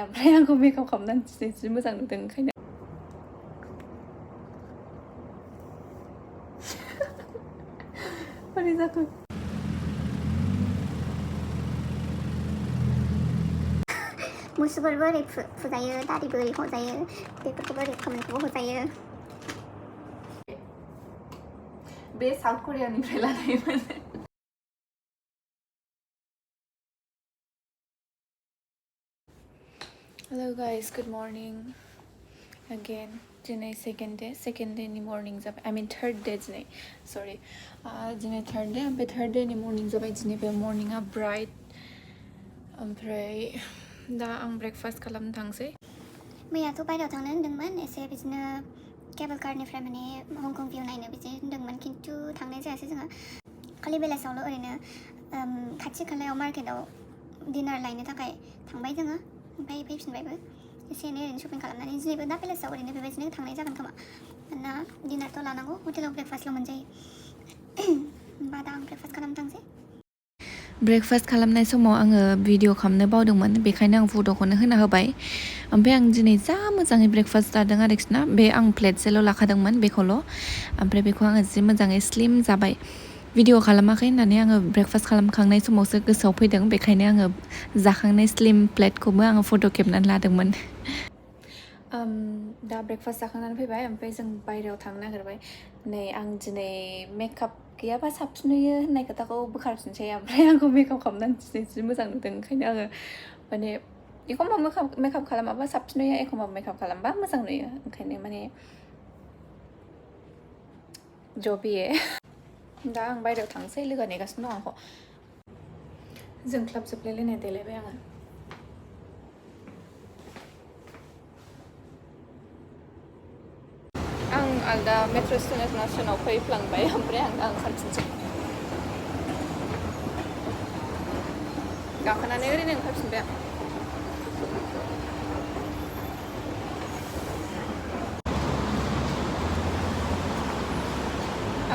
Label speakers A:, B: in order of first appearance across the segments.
A: ओमफ्राय आंखौ मेकआप खालामनानै जि मोजां नुदों ओंखायनो बोरै जाखो
B: मुसुफोरबो ओरै फुजायो दारिबो ओरै हजायो बेफोरखौबो ओरै खोमोनखौबो हजायो
A: बे south करियानिफ्राय लानायमोन Hello guys, good morning again. Today second day ni morning जाबाय. I mean third day today. Sorry. Today third day. ओमफ्राय third day ni morning जाबाय. दिनै बे morningआ bright. ओमफ्राय दा आं breakfast खालामनो थांसै.
B: मैयाथ' बायहेरायाव थांनो होनदोंमोन एसे बिदिनो केबल कारनिफ्राय माने हंकं भिउ नायनो बिदि होनदोंमोन खिन्थु थांनाय जायासै जोङो खालि बेलासियावल' ओरैनो खाथि खालायाव मार्केटाव डिनार लायनो थाखाय थांबाय जोङो ओमफ्राय फैफिनबायबो एसे एनै ओरैनो शपिं खालामनानै दिनैबो दा बेलासियाव ओरैनो बेबायदिनो थांनाय जागोन खोमा मानोना डिनारथ' लानांगौ हटेलाव ब्रेकफास्टल' मोनजायो होमबा दा आं ब्रेकफास्ट खालामनो थांसै
A: ब्रेकफास्ट खालामनाय समाव आङो भिडिअ खालामनो बावदोंमोन बेखायनो आं फट'खौनो होना होबाय ओमफ्राय आं दिनै जा मोजाङै ब्रेकफास्ट जादों आरोखि ना बे आं प्लेटसेल' लाखादोंमोन बेखौल' ओमफ्राय बेखौ आङो जि मोजाङै स्लिम जाबाय भिडिअ खालामाखै होननानै आङो ब्रेकफास्ट खालामखांनाय समावसो गोसोआव फैदों बेखायनो आङो जाखांनाय स्लिम प्लेटखौबो आङो फट' खेबनानै लादोंमोन दा ब्रेकफास्ट जाखांनानै फैबाय ओमफ्राय जों बायहेरायाव थांनो नागिरबाय नै आं दिनै मेकआप गैयाबा साबसिन नुयो होननाय खोथाखौ बोखारफिनसै ओमफ्राय आंखौ मेकआप खालामनानै दिनै जि मोजां नुदों ओंखायनो आङो माने एखमबा मेकआप खालामाबा साबसिन नुयो एखमबा मेकआप खालामबा मोजां नुयो ओंखायनो माने जबिये दा आं बायहेरायाव थांसै लोगो नेगासिनो दं आंखौ जोंख्लाबजोबलायलायनाय देलायबाय आङो आं आलदा मेट्र' स्टेशनाव फैफ्लांबाय ओमफ्राय आं दा ओंखारफिनसै गाखोनानै ओरैनो ओंखारफिनबाय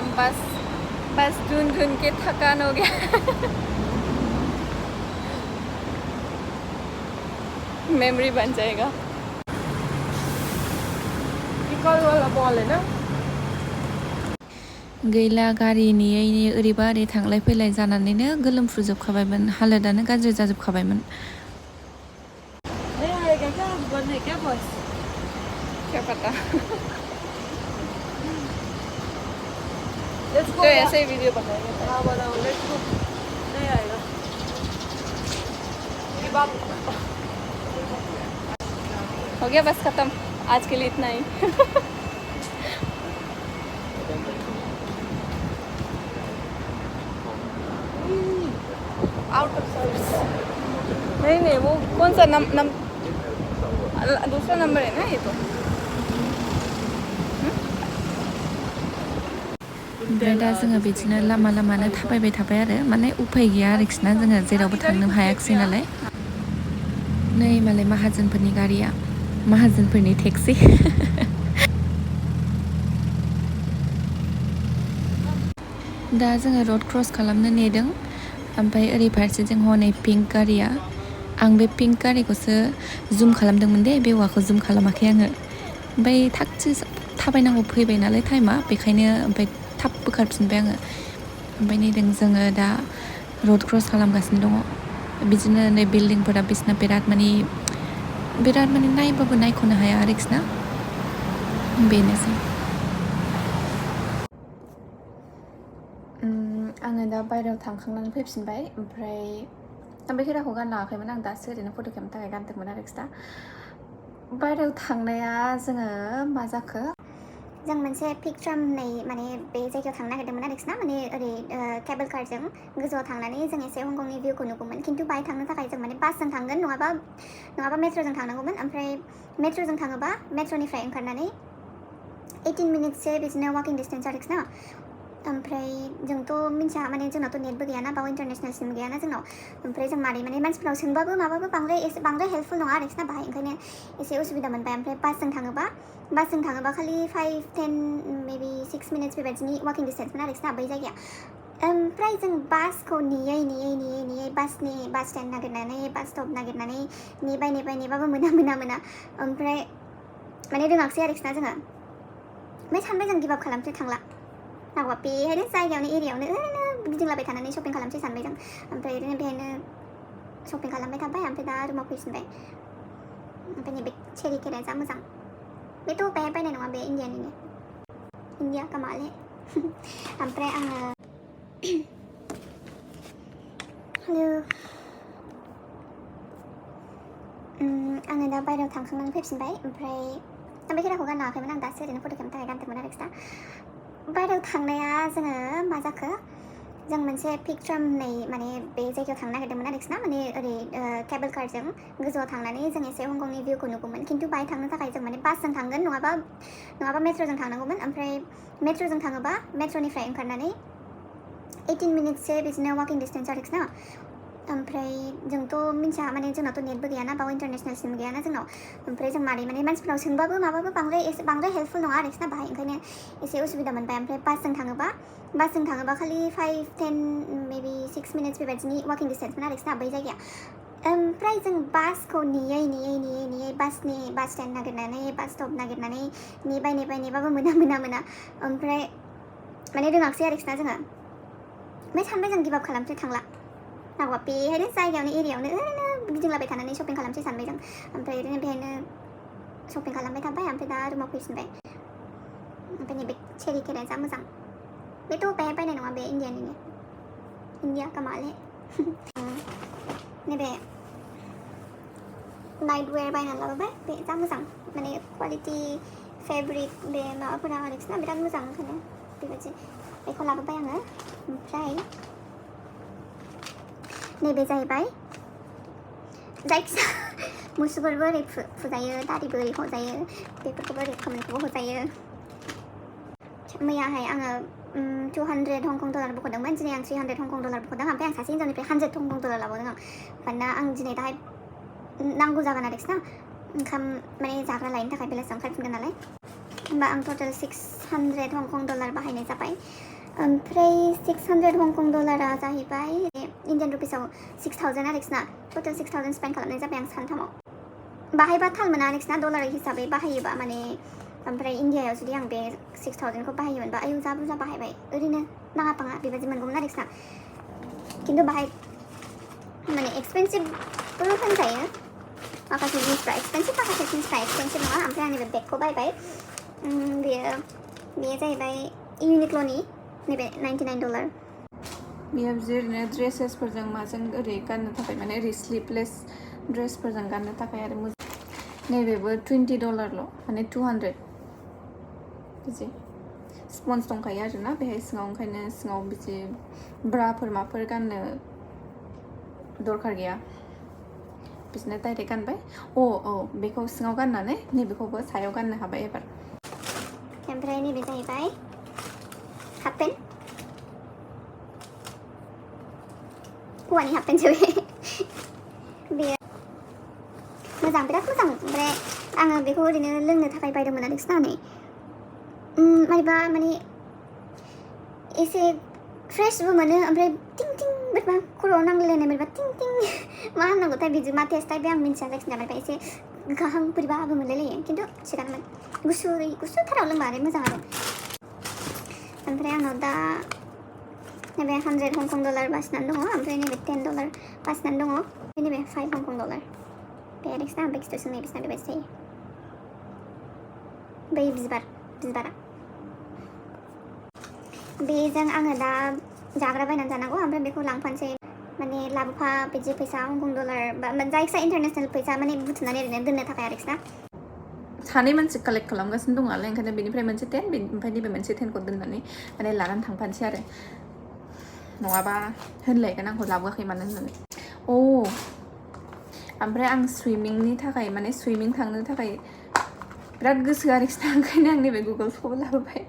A: आं बस ढूंढ के थकान हो गया मेमोरी बन जाएगा गैला गारि नेयै नेयै ओरैबा ओरै थांलाय फैलाय जानानैनो गोलोमफ्रुजोबखाबायमोन हालोदानो गाज्रि जाजोबखाबायमोन क्या पता तो ऐसे ही वीडियो बनाएंगे हाँ बनाओ लेट्स गो नहीं आएगा हो गया बस खत्म आज के लिए इतना ही आउट ऑफ सर्विस नहीं वो कौन सा दूसरा नंबर है ना ये तो ओमफ्राय दा जोङो बिदिनो लामा लामानो थाबायबाय थाबाय आरो माने उफाय गैया आरोखि ना जोङो जेरावबो थांनो हायाखिसै नालाय नै मालाय माहाजोनफोरनि गारिया माहाजोनफोरनि टेक्सि दा जोङो रड क्रस खालामनो नेदों ओमफ्राय ओरै फारसेजों हनै पिंक गारिया आं बे पिंक गारिखौसो जुम खालामदोंमोन दे बे औवाखौ जुम खालामाखै आङो ओमफ्राय थागथि थाबायनांगौ फैबाय नालाय टाइमा बेखायनो ओमफ्राय थाब बोखारफिनबाय आङो ओमफ्राय नेदों जोङो दा रड क्रस खालामगासिनो दङ बिदिनो नै बिल्डिंफोरा बिसिना बिराद माने नायबाबो नायख'नो हाया आरोखि ना बेनोसै आङो दा बायहेरायाव थांखांनानै फैफिनबाय ओमफ्राय आं बे खेराखौ गानलाङाखैमोन आं दासो ओरैनो फट' खेबनो थाखाय गानदोंमोन आरोखि दा बायहेरायाव थांनाया जोङो मा जाखो
B: जों मोनसे पिकट्राम होननाय माने बे जायगायाव थांनो नागिरदोंमोन आरोखि ना माने ओरै केबल कारजों गोजौआव थांनानै जों एसे हंकंनि भिउखौ नुगौमोन खिन्थु बाहाय थांनो थाखाय जों माने बासजों थांगोन नङाबा मेट्र'जों थांनांगौमोन ओमफ्राय मेट्र'जों थाङोबा मेट्र'निफ्राय ओंखारनानै 18 मिनिटसो बिदिनो वाकिं डिस्टेन्स आरोखि ना ओमफ्राय जोंथ' मिन्थिया माने जोंनावथ' नेटबो गैयाना बाव इन्टारनेसनेल सिम गैयाना जोंनाव ओमफ्राय जों मारै माने मानसिफोरनाव सोंबाबो माबाबो बांद्राय हेल्पफुल नङा आरोखि ना बाहाय ओंखायनो एसे उसुबिदा मोनबाय ओमफ्राय बासजों थाङोबा खालि 5-10 मेबि 6 मिनिट्स बेबायदिनि वाकिं डिस्टेन्समोन आरोखि ना बै जायगाया ओमफ्राय जों बासखौ नेयै बास स्टेन्ड नागिरनानै बास स्टप नागिरनानै नेबाय नेबाबो ओमफ्राय माने रोङाखिसै आरोखि ना जोङो ओमफ्राय सानबाय जों गिभ आप खालामसै थांला नांगौबा बेहायनो जायगायावनो एरियायावनो ओरैनो गिदिंलाबाय थानानै शपिं खालामसै सानबाय जों ओमफ्राय ओरैनो बेहायनो शपिं खालामबाय थाबाय ओमफ्राय दा रुमाव फैफिनबाय ओमफ्राय नैबे चेरि केकआ जा मोजां बेथ' बेहाय बायनाय नङा बे इण्डियानिनो इण्डिया कामाले ओमफ्राय आङो हेलो आङो दा बायहेरायाव थांखांनानै फैफिनबाय ओमफ्राय आं बे खेराखौ गाननो हायाखैमोन आं दासो ओरैनो फट' खेबनो थाखाय गानदोंमोन आरोखि दा बायहेरायाव थांनाया जोङो मा जाखो जों मोनसे पिकट्राम होननाय माने बे जायगायाव थांनो नागिरदोंमोन आरोखि ना माने ओरै केबल कारजों गोजौआव थांनानै जों एसे हंकंनि भिउखौ नुगौमोन खिन्थु बाहाय थांनो थाखाय जों माने बासजों थांगोन नङाबा मेट्र'जों थांनांगौमोन ओमफ्राय मेट्र'जों थाङोबा मेट्र'निफ्राय ओंखारनानै 18 मिनिटसो बिदिनो वाकिं डिस्टेन्स आरोखि ना ओमफ्राय जोंथ' मिन्थिया माने जोंनावथ' नेटबो गैयाना बाव इन्टारनेसनेल सिम गैयाना जोंनाव ओमफ्राय जों मारै माने मानसिफोरनाव सोंबाबो माबाबो बांद्राय हेल्पफुल नङा आरोखि ना बाहाय ओंखायनो एसे उसुबिदा मोनबाय ओमफ्राय बासजों थाङोबा खालि 5-10 मेबि 6 मिनिट्स बेबायदिनि वाकिं डिस्टेन्समोन आरोखि ना बै जायगाया ओमफ्राय जों बासखौ नेयै बास स्टेन्ड नागिरनानै बास स्टप नागिरनानै नेबाय नेबाबो मोना ओमफ्राय माने रोङाखिसै आरोखि ना जोङो ओमफ्राय सानबाय जों गिभ आप खालामसै थांला नांगौबा बेहायनो जायगायावनो एरियायावनो ओरैनो गिदिंलाबाय थानानै शपिं खालामसै सानबाय जों ओमफ्राय ओरैनो बेहायनो शपिं खालामबाय थाबाय ओमफ्राय दा रुमाव फैफिनबाय ओमफ्राय नैबे चेरि केकआ जा मोजां बेथ' बेहाय बायनाय नङा बे इण्डियानिनो इण्डिया कामाले नैबे नाइटवेर बायनानै लाबोबाय बे जा मोजां माने क्वालिटि फेब्रिक बे माबाफोरा आरोखि ना बिराद मोजां ओंखायनो बेबायदि बेखौ लाबोबाय आङो ओमफ्राय नैबे जाहैबाय जायखिजाया मुसुगुरबो ओरै फुजायो दारिबो ओरै हजायो बेफोरखौबो ओरै खोमोनखौबो हजायो मैयाहाय आङो 200 हंकं डलार बख'दोंमोन दिनै आं 300 हंकं डलार बख'दों ओमफ्राय आं सासे हिन्जावनिफ्राय 100 हंकं डलार लाबावदों आं मानोना आं दिनै दाहाय नांगौ जागोन आरोखि ना ओंखाम माने जाग्रा लायनो थाखाय बेलासियाव ओंखारफिनगोन नालाय होमबा आं टटेल 600 हंकं डलार बाहायनाय जाबाय ओमफ्राय 600 हंकं डलारा जाहैबाय इण्डियान रुपिसाव 6000 आरोखि ना टटेल 6000 स्पेन्ड खालामनाय जाबाय आं सानथामाव बाहायबा थाल मोना आरोखि ना डलार हिसाबै बाहायोबा माने ओमफ्राय इण्डियायाव जुदि आं बे 6000खौ बाहायोमोनबा आयौ जा बुरजा बाहायबाय ओरैनो नाङा फाङा बेबायदि मोनगौमोन आरोखि ना खिन्थु बाहाय माने एक्सपेन्सिभबो होनजायो माखासे जिनिसफ्रा एक्सपेन्सिभ माखासे जिनिसफ्रा एक्सपेन्सिभ नङा ओमफ्राय आं नैबे बेगखौ बायबाय बेयो जाहैबाय इउनिक्ल'नि नैबे 99 डलार
A: बेयो ओरैनो ड्रेसेसफोरजों माजों ओरै गाननो थाखाय माने ओरै स्लिपलेस ड्रेसफोरजों गाननो थाखाय आरो मोजां नैबेबो 20 डलारल' माने 200 बिदि स्पन्ज दंखायो आरोना बेहाय सिङाव ओंखायनो सिङाव बिदि ब्राफोर माफोर गाननो दरखार गैया बिदिनो डाइरेक्ट गानबाय बेखौ सिङाव गाननानै नैबेखौबो सायाव गाननो हाबाय एबार
B: ओमफ्राय नैबे जाहैबाय हाफ पेन्ट हौवानि हाफ पेन्टसो बेयो मोजां बिराद मोजां ओमफ्राय आङो बेखौ ओरैनो लोंनो थाखाय बायदोंमोन आरोखि ना नै मारैबा माने एसे फ्रेशबो मोनो ओमफ्राय टिं टिं बोरैबा खर'आव नांलायलायनाय बोरैबा टिं टिं मा होननांगौथाय बिदि मा टेस्टथाय बे आं मिन्थिया जायखिजाया मारैबा एसे गोखाहां बोरैबाबो मोनलायलायो खिन्थु थिगानोमोन गुसुथाराव लोंबा आरो मोजां आरो ओमफ्राय आंनाव दा नैबे 100 हंकं डलार बासिनानै दङ ओमफ्राय नैबे 10 डलार बासिनानै दङ नैबे 5 हंकं डलार बे आरोखि ना ओमफ्राय खिथुजों नैबेसिना बेबायदि जायो बै बिबारा बेजों आङो दा जाग्रा बायनानै जानांगौ ओमफ्राय बेखौ लांफानोसै माने लाबोफा बिदि फैसा हंकं डलार बा जायखिजाया इन्टारनेसनेल फैसा माने बुथुमनानै ओरैनो दोननो थाखाय आरोखि ना सानै मानसि कालेक्ट खालामगासिनो दं नालाय ओंखायनो बेनिफ्राय मोनसे 10 ओमफ्राय नैबे मोनसे 10खौ दोननानै माने लानानै थांफानोसै आरो नङाबा होनलायगोन आंखौ लाबोआखै मानो होननानै ओमफ्राय आं सुइमिंनि थाखाय माने सुइमिं थांनो थाखाय बिराद गोसो आरोखि ना ओंखायनो आं नैबे गुगल्सखौबो लाबोबाय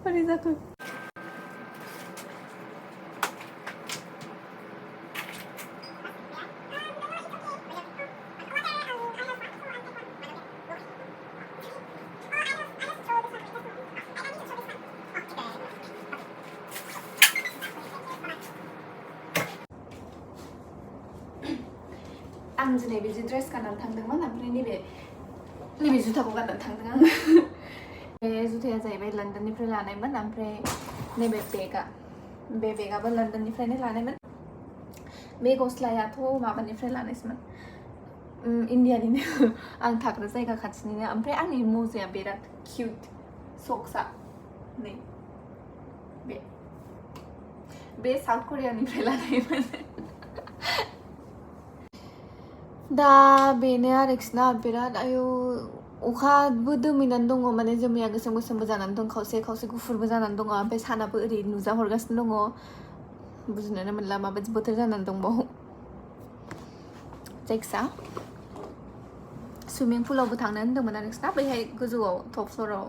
B: बोरै जाखो
A: आं दिनै बिदि ड्रेस गाननानै थांदोंमोन ओमफ्राय नैबे जुथाखौ गाननानै थांदों आङो बे जुथाया जाहैबाय लण्डननिफ्राय लानायमोन ओमफ्राय नैबे बे बेगाबो लण्डननिफ्रायनो लानायमोन बे गस्लायाथ' माबानिफ्राय लानायसोमोन इण्डियानिनो आं थाग्रा जायगा खाथिनिनो ओमफ्राय आंनि मुजाया बिराद किउट सक्सा नै बे साउथ करियानिफ्राय लानायमोन दा बेनो आरोखि ना बिराद आयु अखाबो दोमैनानै दङ माने जोमैया गोसोम गोसोमबो जानानै दं खावसे खावसे गुफुरबो जानानै दङ ओमफ्राय सानाबो ओरै नुजाहरगासिनो दङ बुजिनोनो मोनला माबायदि बोथोर जानानै दंबावो जायखिया सुइमिं पुलावबो थांनो होन्दोंमोन आरोखि ना बैहाय गोजौआव टप फ्ल'राव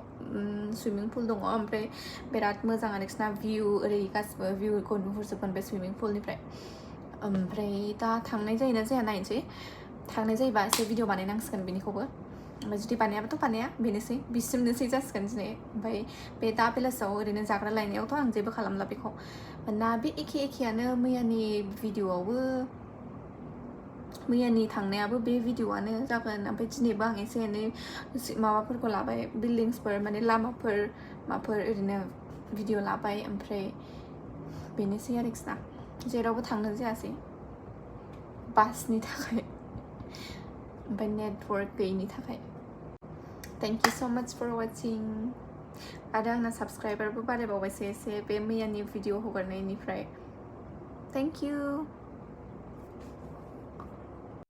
A: सुइमिं पुल दङ ओमफ्राय बिराद मोजां आरोखि ना भिउ ओरै गासिबो भिउखौ नुहुरजोबगोन बे सुइमिं पुलनिफ्राय ओमफ्राय दा थांनाय जायोना जाया नायनोसै थांनाय जायोबा एसे भिडिअ बानायनांसिगोन बेनिखौबो ओमफ्राय जुदि बानायाबाथ' बानाया बेनोसै बिसिमनोसै जासिगोन दिनै ओमफ्राय बे दा बेलासियाव ओरैनो जाग्रा लायनायावथ' आं जेबो खालामला बेखौ मानोना बे एखेयानो मैयानि भिडिअआवबो मैयानि थांनायाबो बे भिडिअआनो जागोन ओमफ्राय दिनैबो आं एसे एनै माबाफोरखौ लाबाय बिल्डिंसफोर माने लामाफोर माफोर ओरैनो भिडिअ लाबाय ओमफ्राय बेनोसै आरोखि ना जेरावबो थांनो जायासै बासनि थाखाय ओमफ्राय नेटवर्क गैयिनि थाखाय थेंक इउ स' माच फर वाचिं आरो आंना साबस्क्राइबारबो बारायबावबायसो एसे बे मैयानि भिडिअ हगारनायनिफ्राय थेंक इउ